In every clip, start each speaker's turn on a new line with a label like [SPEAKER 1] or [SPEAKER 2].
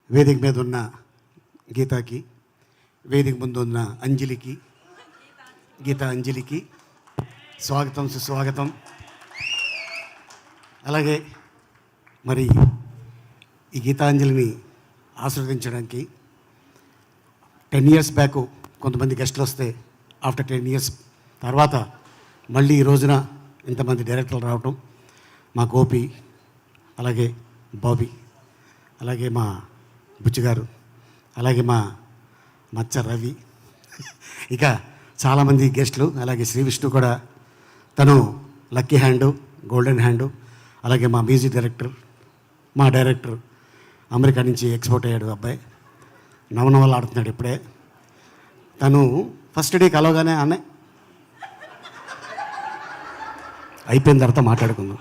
[SPEAKER 1] వేదిక మీద ఉన్న గీతాకి, వేదిక ముందు ఉన్న అంజలికి, గీతా అంజలికి స్వాగతం, సుస్వాగతం. అలాగే మరి ఈ గీతాంజలిని ఆశీర్వదించడానికి 10 years బ్యాక్ కొంతమంది గెస్టులు వస్తే ఆఫ్టర్ 10 years తర్వాత మళ్ళీ ఈ రోజున ఇంతమంది డైరెక్టర్లు రావటం, మా గోపి, అలాగే బాబీ, అలాగే మా బుచ్చిగారు, అలాగే మా మచ్చ రవి, ఇక చాలామంది గెస్టులు, అలాగే శ్రీ విష్ణు కూడా, తను లక్కీ హ్యాండు, గోల్డెన్ హ్యాండు, అలాగే మా మ్యూజిక్ డైరెక్టర్, మా డైరెక్టర్ అమెరికా నుంచి ఎక్స్పోర్ట్ అయ్యాడు అబ్బాయి, నవనవలు ఆడుతున్నాడు ఇప్పుడే. తను ఫస్ట్ డే కలవగానే అన్నయ్య అయిపోయిన తర్వాత మాట్లాడుకుందాం.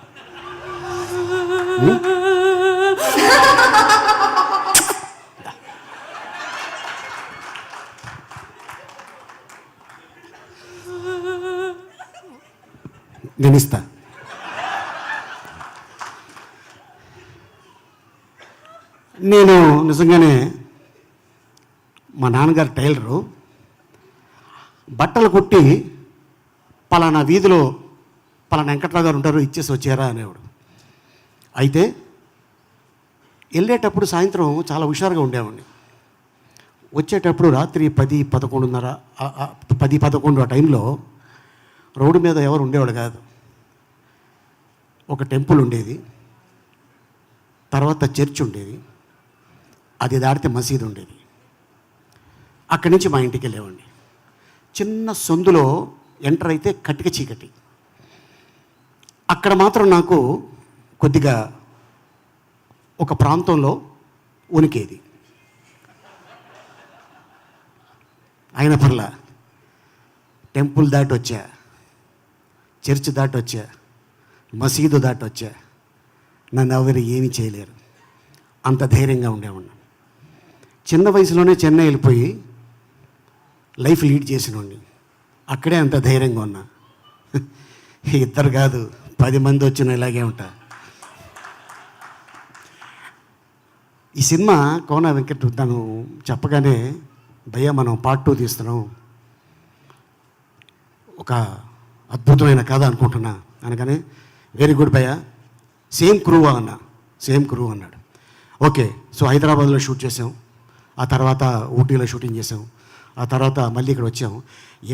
[SPEAKER 1] నేను ఇస్తా. నేను నిజంగానే మా నాన్నగారు టైలరు, బట్టలు కుట్టి పలానా వీధిలో పలానా వెంకట్రావు గారు ఉంటారు, ఇచ్చేసి వచ్చారా అనేవాడు. అయితే వెళ్ళేటప్పుడు సాయంత్రం చాలా హుషారుగా ఉండేవాడిని. వచ్చేటప్పుడు రాత్రి 10, 11:30, 10, 11 ఆ టైంలో రోడ్డు మీద ఎవరు ఉండేవాడు కాదు. ఒక టెంపుల్ ఉండేది, తర్వాత చర్చ్ ఉండేది, అది దాటితే మసీదు ఉండేది. అక్కడి నుంచి మా ఇంటికి వెళ్ళేవాడిని. చిన్న సందులో ఎంటర్ అయితే కటిక చీకటి. అక్కడ మాత్రం నాకు కొద్దిగా ఒక ప్రాంతంలో ఉనికేది. అయిన పర్లా టెంపుల్ దాటి వచ్చా, చర్చ్ దాటి వచ్చా, మసీదు దాటి వచ్చా, నన్ను ఎవరు ఏమీ చేయలేరు, అంత ధైర్యంగా ఉండేవాడిని. చిన్న వయసులోనే చెన్నై వెళ్ళిపోయి లైఫ్ లీడ్ చేసినవాడిని. అక్కడే అంత ధైర్యంగా ఉన్నా. ఇద్దరు కాదు 10 మంది వచ్చిన ఇలాగే ఉంటా. ఈ సినిమా కోన వెంకట్ తను చెప్పగానే, భయ్యా మనం పార్ట్ 2 తీస్తున్నాం, ఒక అద్భుతమైన కథ అనుకుంటున్నా అనగానే, వెరీ గుడ్ భయ్యా, సేమ్ క్రూ అన్నా. సేమ్ క్రూ అన్నాడు. ఓకే, సో హైదరాబాద్లో షూట్ చేసాం, ఆ తర్వాత ఊటీలో షూటింగ్ చేసాం, ఆ తర్వాత మళ్ళీ ఇక్కడ వచ్చాం.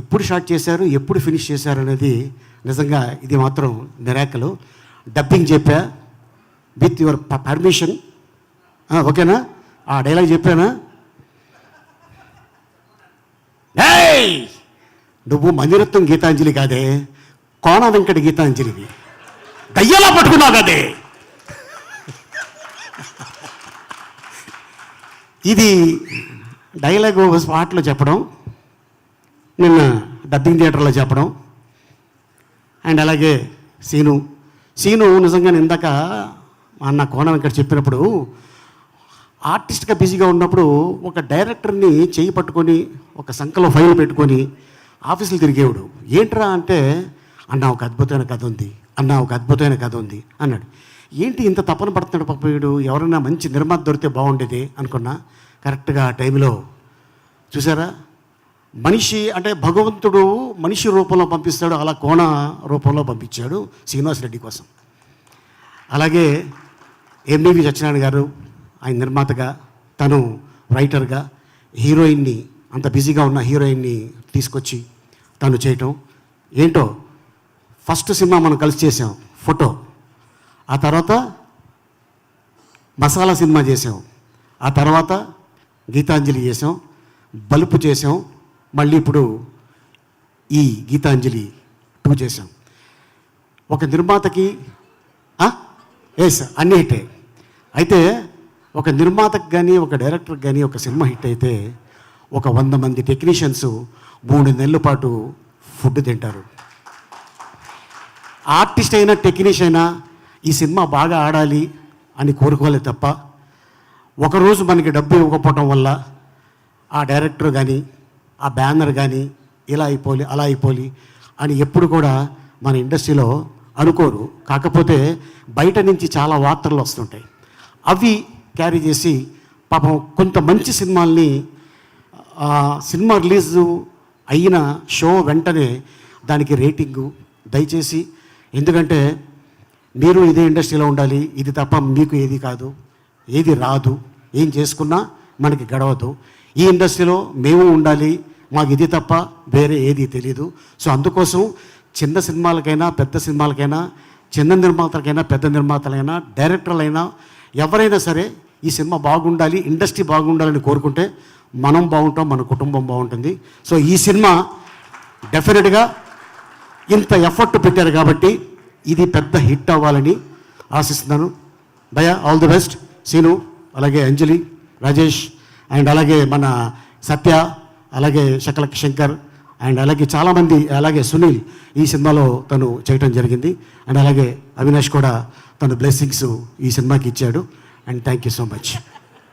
[SPEAKER 1] ఎప్పుడు స్టార్ట్ చేశారు, ఎప్పుడు ఫినిష్ చేశారు అనేది నిజంగా ఇది మాత్రం మిరాకిల్. డబ్బింగ్ చెప్పా విత్ యువర్ పర్మిషన్, ఓకేనా? ఆ డైలాగ్ చెప్పానా? ఏయ్, నువ్వు మణిరత్నం గీతాంజలి కాదే, కోన వెంకట గీతాంజలివి, దయ్యలా పట్టుకున్నావు కదే. ఇది డైలాగ్ స్పాట్లో చెప్పడం, నిన్న డబ్బింగ్ థియేటర్లో చెప్పడం, అండ్ అలాగే సీను నిజంగా ఇందాక అన్న కోన వెంకట చెప్పినప్పుడు, ఆర్టిస్ట్గా బిజీగా ఉన్నప్పుడు ఒక డైరెక్టర్ని చేయి పట్టుకొని ఒక సంఖలో ఫైల్ పెట్టుకొని ఆఫీసులు తిరిగేవాడు. ఏంట్రా అంటే, అన్న ఒక అద్భుతమైన కథ ఉంది, అన్న ఒక అద్భుతమైన కథ ఉంది అన్నాడు. ఏంటి ఇంత తపన పడుతున్నాడు పాప వీడు, ఎవరైనా మంచి నిర్మాత దొరికితే బాగుండేది అనుకున్నా. కరెక్ట్గా ఆ టైంలో చూసారా, మనిషి అంటే భగవంతుడు మనిషి రూపంలో పంపిస్తాడు, అలా కోన రూపంలో పంపించాడు శ్రీనివాస్ రెడ్డి కోసం. అలాగే ఎండివి సత్యనారాయణ గారు, ఆయన నిర్మాతగా, తను రైటర్గా, హీరోయిన్ని, అంత బిజీగా ఉన్న హీరోయిన్ని తీసుకొచ్చి తను చేయటం ఏంటో. ఫస్ట్ సినిమా మనం కలిసి చేసాం ఫోటో, ఆ తర్వాత మసాలా సినిమా చేసాం, ఆ తర్వాత గీతాంజలి చేసాం, బలుపు చేసాం, మళ్ళీ ఇప్పుడు ఈ గీతాంజలి 2 చేసాం. ఒక నిర్మాతకి ఎస్ అన్నీ హిట్టే. అయితే ఒక నిర్మాతకు కానీ, ఒక డైరెక్టర్కి కానీ ఒక సినిమా హిట్ అయితే ఒక 100 మంది టెక్నీషియన్స్ 3 నెలల పాటు ఫుడ్ తింటారు. ఆర్టిస్ట్ అయినా టెక్నీషియన్ అయినా ఈ సినిమా బాగా ఆడాలి అని కోరుకోవాలి తప్ప, ఒకరోజు మనకి డబ్బు ఇవ్వకపోవటం వల్ల ఆ డైరెక్టర్ కానీ, ఆ బ్యానర్ కానీ ఇలా అయిపోలి అలా అయిపోలి అని ఎప్పుడు కూడా మన ఇండస్ట్రీలో అనుకోరు. కాకపోతే బయట నుంచి చాలా వార్తలు వస్తుంటాయి, అవి క్యారీ చేసి పాపం కొంత మంచి సినిమాల్ని సినిమా రిలీజ్ అయిన షో వెంటనే దానికి రేటింగు దయచేసి, ఎందుకంటే మీరు ఇదే ఇండస్ట్రీలో ఉండాలి, ఇది తప్ప మీకు ఏది కాదు, ఏది రాదు, ఏం చేసుకున్నా మనకి గడవదు. ఈ ఇండస్ట్రీలో మేము ఉండాలి, మాకు ఇది తప్ప వేరే ఏది తెలీదు. సో అందుకోసం చిన్న సినిమాలకైనా పెద్ద సినిమాలకైనా, చిన్న నిర్మాతలకైనా పెద్ద నిర్మాతలైనా డైరెక్టర్లైనా ఎవరైనా సరే ఈ సినిమా బాగుండాలి, ఇండస్ట్రీ బాగుండాలని కోరుకుంటే మనం బాగుంటాం, మన కుటుంబం బాగుంటుంది. సో ఈ సినిమా డెఫినెట్గా ఇంత ఎఫర్ట్ పెట్టారు కాబట్టి ఇది పెద్ద హిట్ అవ్వాలని ఆశిస్తున్నాను. భయ, ఆల్ ది బెస్ట్. సీను, అలాగే అంజలి, రాజేష్, అండ్ అలాగే మన సత్య, అలాగే శకల శంకర్, అండ్ అలాగే చాలామంది, అలాగే సునీల్ ఈ సినిమాలో తను చేయటం జరిగింది. అండ్ అలాగే అవినాష్ కూడా తను బ్లెస్సింగ్స్ ఈ సినిమాకి ఇచ్చాడు. And thank you so much.